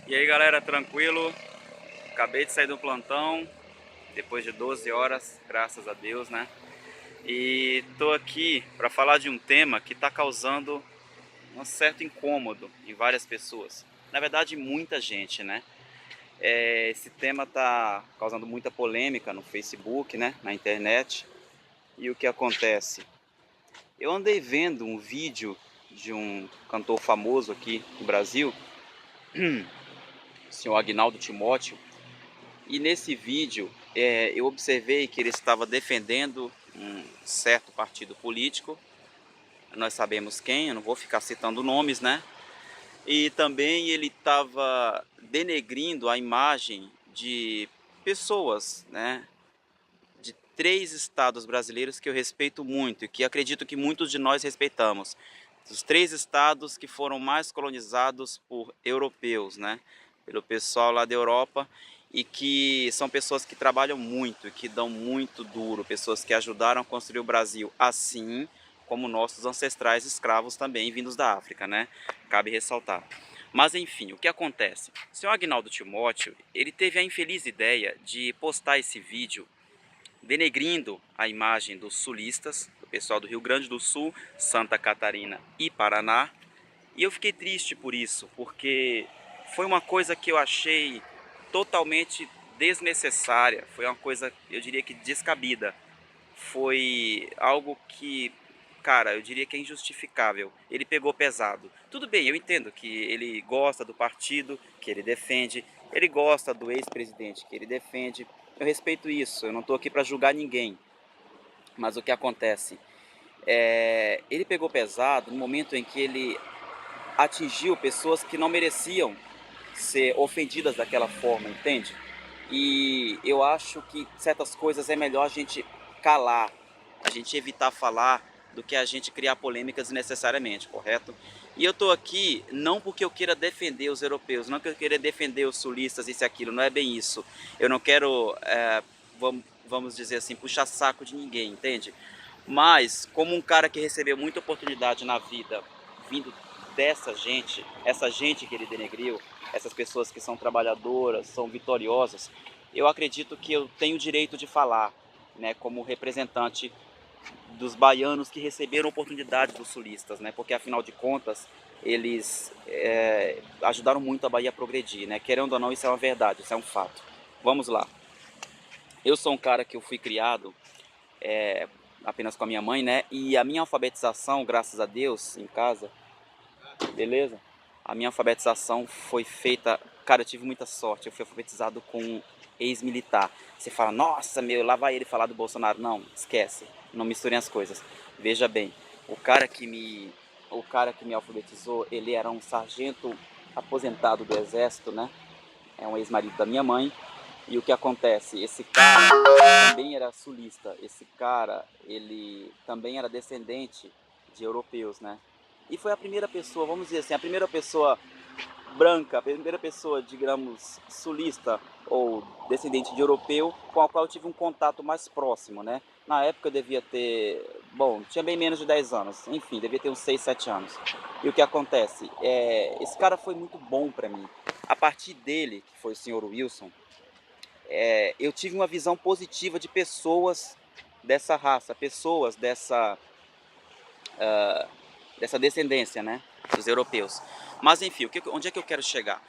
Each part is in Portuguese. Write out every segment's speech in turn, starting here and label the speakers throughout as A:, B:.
A: E aí galera, tranquilo? Acabei de sair do plantão, depois de 12 horas, graças a Deus, né? E tô aqui para falar de um tema que está causando um certo incômodo em várias pessoas. Na verdade, muita gente, né? Esse tema está causando muita polêmica no Facebook, né? Na internet. E o que acontece? Eu andei vendo um vídeo de um cantor famoso aqui no Brasil, o senhor Agnaldo Timóteo. E nesse vídeo eu observei que ele estava defendendo um certo partido político, nós sabemos quem, eu não vou ficar citando nomes, né? E também ele estava denegrindo a imagem de pessoas, né? De 3 estados brasileiros que eu respeito muito e que acredito que muitos de nós respeitamos. Os 3 estados que foram mais colonizados por europeus, né? Pelo pessoal lá da Europa, e que são pessoas que trabalham muito, que dão muito duro, pessoas que ajudaram a construir o Brasil, assim como nossos ancestrais escravos também vindos da África, né? Cabe ressaltar. Mas enfim, o que acontece? O senhor Agnaldo Timóteo, ele teve a infeliz ideia de postar esse vídeo denegrindo a imagem dos sulistas, do pessoal do Rio Grande do Sul, Santa Catarina e Paraná. E eu fiquei triste por isso, porque foi uma coisa que eu achei totalmente desnecessária, foi uma coisa, eu diria que descabida. Foi algo que, cara, eu diria que é injustificável. Ele pegou pesado. Tudo bem, eu entendo que ele gosta do partido que ele defende, ele gosta do ex-presidente que ele defende. Eu respeito isso, eu não estou aqui para julgar ninguém. Mas o que acontece? Ele pegou pesado no momento em que ele atingiu pessoas que não mereciam ser ofendidas daquela forma, entende? E eu acho que certas coisas é melhor a gente calar, a gente evitar falar do que a gente criar polêmicas desnecessariamente, correto? E eu tô aqui não porque eu queira defender os europeus, não que eu queira defender os sulistas, isso e aquilo, não é bem isso. Eu não quero, vamos dizer assim, puxar saco de ninguém, entende? Mas, como um cara que recebeu muita oportunidade na vida, vindo dessa gente, essa gente que ele denegriu, essas pessoas que são trabalhadoras, são vitoriosas, eu acredito que eu tenho o direito de falar, né, como representante dos baianos que receberam oportunidade dos sulistas, né, porque afinal de contas eles ajudaram muito a Bahia a progredir, né, querendo ou não, isso é uma verdade, isso é um fato. Vamos lá. Eu sou um cara que eu fui criado apenas com a minha mãe, né, e a minha alfabetização, graças a Deus, em casa, beleza? A minha alfabetização foi feita... Cara, eu tive muita sorte, eu fui alfabetizado com um ex-militar. Você fala, nossa, meu, lá vai ele falar do Bolsonaro. Não, esquece, não misturem as coisas. Veja bem, o cara que me alfabetizou, ele era um sargento aposentado do exército, né? É um ex-marido da minha mãe. E o que acontece? Esse cara também era sulista. Esse cara, ele também era descendente de europeus, né? E foi a primeira pessoa, vamos dizer assim, a primeira pessoa branca, a primeira pessoa, digamos, sulista ou descendente de europeu com a qual eu tive um contato mais próximo, né? Na época eu devia ter, bom, tinha bem menos de 10 anos, enfim, devia ter uns 6, 7 anos. E o que acontece? Esse cara foi muito bom para mim. A partir dele, que foi o senhor Wilson, eu tive uma visão positiva de pessoas dessa raça, pessoas dessa descendência, né, dos europeus. Mas enfim, onde é que eu quero chegar?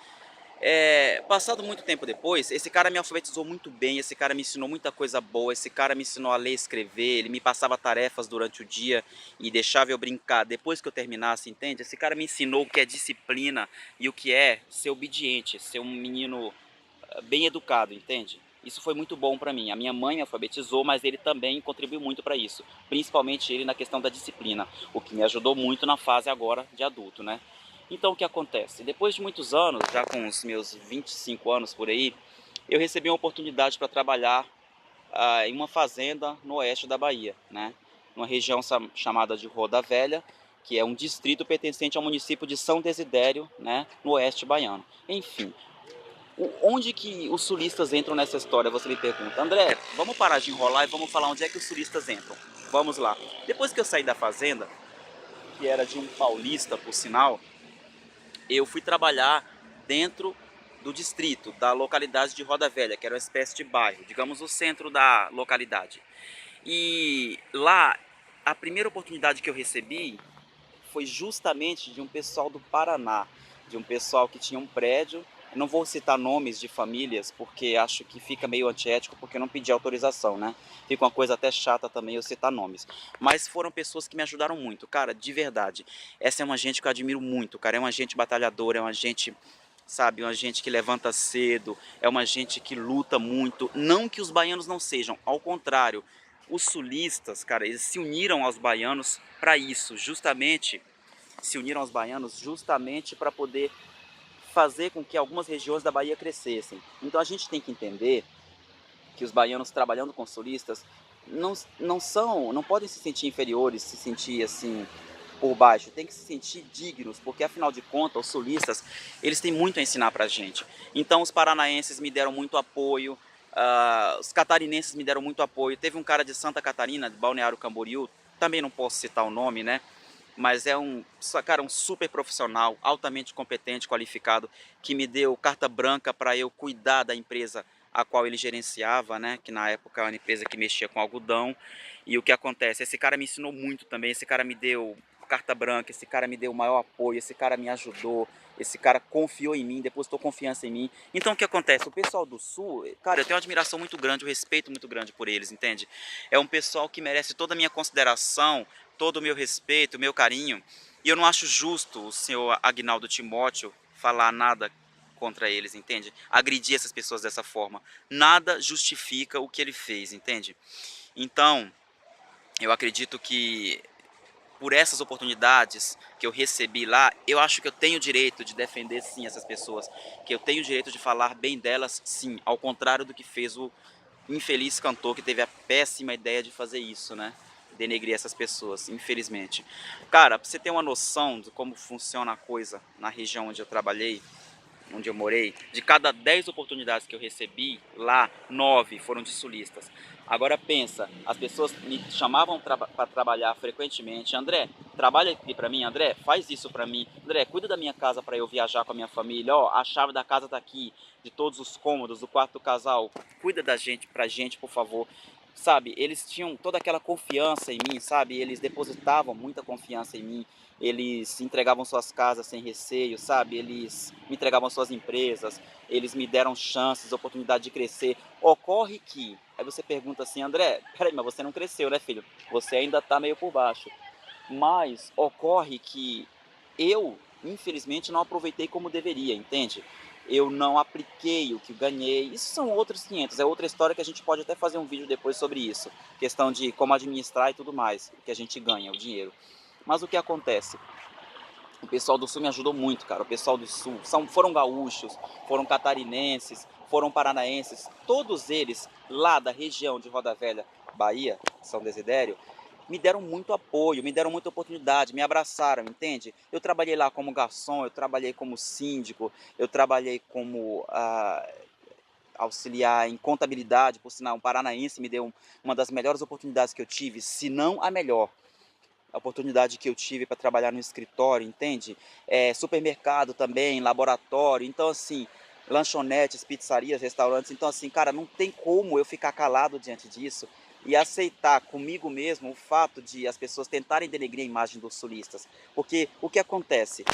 A: Passado muito tempo depois, esse cara me alfabetizou muito bem, esse cara me ensinou muita coisa boa, esse cara me ensinou a ler e escrever, ele me passava tarefas durante o dia e deixava eu brincar depois que eu terminasse, entende? Esse cara me ensinou o que é disciplina e o que é ser obediente, ser um menino bem educado, entende? Isso foi muito bom para mim. A minha mãe me alfabetizou, mas ele também contribuiu muito para isso, principalmente ele na questão da disciplina, o que me ajudou muito na fase agora de adulto, né? Então o que acontece? Depois de muitos anos, já com os meus 25 anos por aí, eu recebi uma oportunidade para trabalhar em uma fazenda no oeste da Bahia, né? Numa região chamada de Roda Velha, que é um distrito pertencente ao município de São Desidério, né? No oeste baiano. Enfim, onde que os sulistas entram nessa história? Você me pergunta, André, vamos parar de enrolar e vamos falar onde é que os sulistas entram. Vamos lá. Depois que eu saí da fazenda, que era de um paulista, por sinal, eu fui trabalhar dentro do distrito, da localidade de Roda Velha, que era uma espécie de bairro, digamos o centro da localidade. E lá, a primeira oportunidade que eu recebi foi justamente de um pessoal do Paraná, de um pessoal que tinha um prédio. Eu não vou citar nomes de famílias, porque acho que fica meio antiético, porque eu não pedi autorização, né? Fica uma coisa até chata também eu citar nomes. Mas foram pessoas que me ajudaram muito, cara, de verdade. Essa é uma gente que eu admiro muito, cara. É uma gente batalhadora, é uma gente, sabe, uma gente que levanta cedo, é uma gente que luta muito. Não que os baianos não sejam, ao contrário. Os sulistas, cara, eles se uniram aos baianos para isso, justamente se uniram aos baianos justamente para poder fazer com que algumas regiões da Bahia crescessem. Então a gente tem que entender que os baianos trabalhando com sulistas não podem se sentir inferiores, se sentir assim por baixo, tem que se sentir dignos, porque afinal de contas os sulistas, eles têm muito a ensinar pra gente. Então os paranaenses me deram muito apoio, os catarinenses me deram muito apoio. Teve um cara de Santa Catarina, de Balneário Camboriú, também não posso citar o nome, né? Mas é cara, um super profissional, altamente competente, qualificado, que me deu carta branca para eu cuidar da empresa a qual ele gerenciava, né? Que na época era uma empresa que mexia com algodão. E o que acontece? Esse cara me ensinou muito também, esse cara me deu carta branca, esse cara me deu o maior apoio, esse cara me ajudou, esse cara confiou em mim, depositou confiança em mim. Então o que acontece? O pessoal do Sul, cara, eu tenho uma admiração muito grande, um respeito muito grande por eles, entende? É um pessoal que merece toda a minha consideração, todo o meu respeito, o meu carinho, e eu não acho justo o senhor Agnaldo Timóteo falar nada contra eles, entende? Agredir essas pessoas dessa forma. Nada justifica o que ele fez, entende? Então, eu acredito que por essas oportunidades que eu recebi lá, eu acho que eu tenho o direito de defender sim essas pessoas, que eu tenho o direito de falar bem delas sim, ao contrário do que fez o infeliz cantor que teve a péssima ideia de fazer isso, né? Denegrir essas pessoas, infelizmente. Cara, pra você ter uma noção de como funciona a coisa na região onde eu trabalhei, onde eu morei, de cada 10 oportunidades que eu recebi, lá 9 foram de sulistas. Agora pensa, as pessoas me chamavam para trabalhar frequentemente. André, trabalha aqui para mim, André, faz isso para mim. André, cuida da minha casa para eu viajar com a minha família. Ó, a chave da casa tá aqui, de todos os cômodos, do quarto do casal. Cuida da gente, pra gente, por favor. Sabe, eles tinham toda aquela confiança em mim, sabe? Eles depositavam muita confiança em mim. Eles entregavam suas casas sem receio, sabe? Eles me entregavam suas empresas, eles me deram chances, oportunidade de crescer. Ocorre que, aí você pergunta assim, André, peraí, mas você não cresceu, né, filho? Você ainda tá meio por baixo. Mas ocorre que eu, infelizmente, não aproveitei como deveria, entende? Eu não apliquei o que ganhei. Isso são outros 500, é outra história que a gente pode até fazer um vídeo depois sobre isso. Questão de como administrar e tudo mais, que a gente ganha, o dinheiro. Mas o que acontece? O pessoal do Sul me ajudou muito, cara. O pessoal do Sul foram gaúchos, foram catarinenses, foram paranaenses. Todos eles lá da região de Roda Velha, Bahia, São Desidério, me deram muito apoio, me deram muita oportunidade, me abraçaram, entende? Eu trabalhei lá como garçom, eu trabalhei como síndico, eu trabalhei como auxiliar em contabilidade, por sinal, um paranaense me deu uma das melhores oportunidades que eu tive, se não a melhor a oportunidade que eu tive para trabalhar no escritório, entende? Supermercado também, laboratório, então assim, lanchonetes, pizzarias, restaurantes, então assim, cara, não tem como eu ficar calado diante disso e aceitar comigo mesmo o fato de as pessoas tentarem denegrir a imagem dos sulistas, porque o que acontece?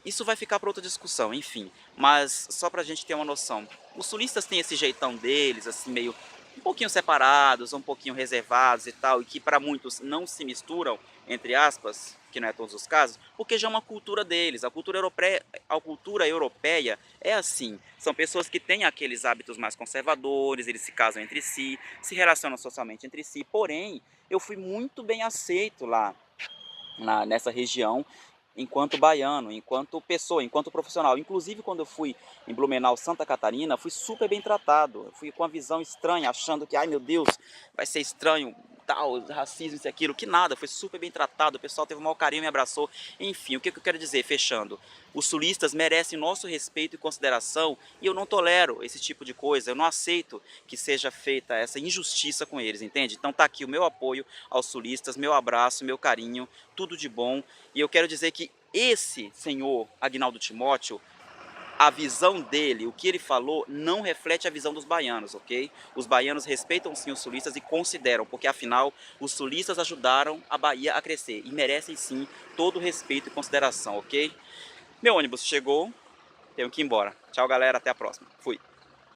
A: Isso vai ficar para outra discussão, enfim, mas só para a gente ter uma noção, os sulistas têm esse jeitão deles, assim, meio um pouquinho separados, um pouquinho reservados e tal, e que para muitos não se misturam, entre aspas, que não é todos os casos, porque já é uma cultura deles. A cultura europeia é assim. São pessoas que têm aqueles hábitos mais conservadores, eles se casam entre si, se relacionam socialmente entre si. Porém, eu fui muito bem aceito lá nessa região, enquanto baiano, enquanto pessoa, enquanto profissional. Inclusive, quando eu fui em Blumenau, Santa Catarina, fui super bem tratado. Eu fui com uma visão estranha, achando que, ai meu Deus, vai ser estranho, tal, racismo, isso e aquilo. Que nada, foi super bem tratado, o pessoal teve o maior carinho, me abraçou. Enfim, o que eu quero dizer, fechando? Os sulistas merecem nosso respeito e consideração, e eu não tolero esse tipo de coisa, eu não aceito que seja feita essa injustiça com eles, entende? Então tá aqui o meu apoio aos sulistas, meu abraço, meu carinho, tudo de bom. E eu quero dizer que esse senhor Agnaldo Timóteo a visão dele, o que ele falou, não reflete a visão dos baianos, ok? Os baianos respeitam sim os sulistas e consideram, porque afinal os sulistas ajudaram a Bahia a crescer e merecem sim todo o respeito e consideração, ok? Meu ônibus chegou, tenho que ir embora. Tchau galera, até a próxima. Fui.